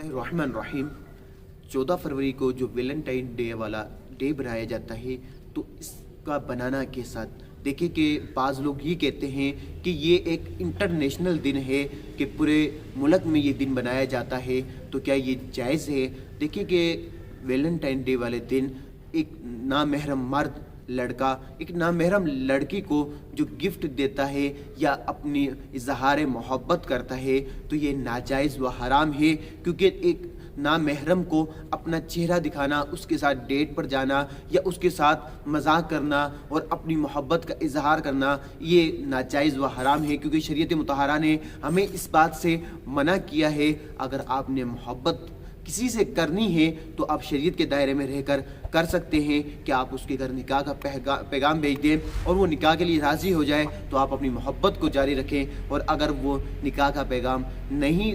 बिस्मिल्लाहिर्रहमानिर्रहीम। 14 फरवरी को जो वैलेंटाइन डे वाला डे बनाया जाता है, तो इसका बनाना के साथ देखिए कि बाज़ लोग ये कहते हैं कि ये एक इंटरनेशनल दिन है कि पूरे मुल्क में ये दिन बनाया जाता है, तो क्या ये जायज़ है? देखिए कि वैलेंटाइन डे वाले दिन एक नामहरम मर्द लड़का एक नामहरम लड़की को जो गिफ्ट देता है या अपनी इजहार मोहब्बत करता है, तो ये नाजायज़ व हराम है। क्योंकि एक नामहरम को अपना चेहरा दिखाना, उसके साथ डेट पर जाना या उसके साथ मजाक करना और अपनी मोहब्बत का इजहार करना, ये नाजायज़ व हराम है। क्योंकि शरीयत मुतहरा ने हमें इस बात से मना किया है, अगर आपने मोहब्बत किसी से करनी है तो आप शरीयत के दायरे में रहकर कर सकते हैं कि आप उसके घर निकाह का पैगाम भेज दें और वो निकाह के लिए राज़ी हो जाए, तो आप अपनी मोहब्बत को जारी रखें। और अगर वो निकाह का पैगाम नहीं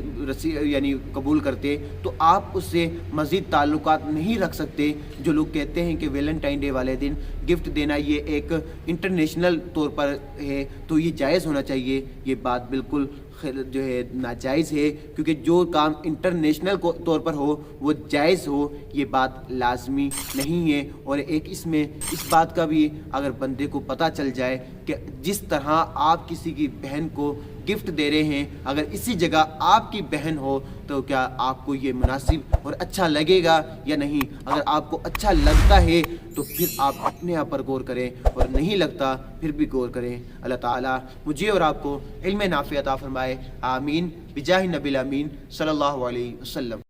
यानी कबूल करते, तो आप उससे मज़ीद ताल्लुकात नहीं रख सकते। जो लोग कहते हैं कि वैलेंटाइन डे वाले दिन गिफ्ट देना ये एक इंटरनेशनल तौर पर है, तो ये जायज़ होना चाहिए। ये बात बिल्कुल जो है नाजायज़ है, क्योंकि जो काम इंटरनेशनल तौर पर हो वो जायज़ हो, ये बात लाजमी नहीं है। और एक इसमें इस बात का भी अगर बंदे को पता चल जाए कि जिस तरह आप किसी की बहन को गिफ्ट दे रहे हैं, अगर इसी जगह आपकी बहन हो, तो क्या आपको ये मुनासिब और अच्छा लगेगा या नहीं? अगर आपको अच्छा लगता है तो फिर आप अपने आप पर गौर करें, और नहीं लगता फिर भी गौर करें। अल्लाह ताला मुझे और आपको इल्म नाफ़ी अता फरमाए। आमीन बिजाहि नबील अमीन सल्लल्लाहु अलैहि वसल्लम।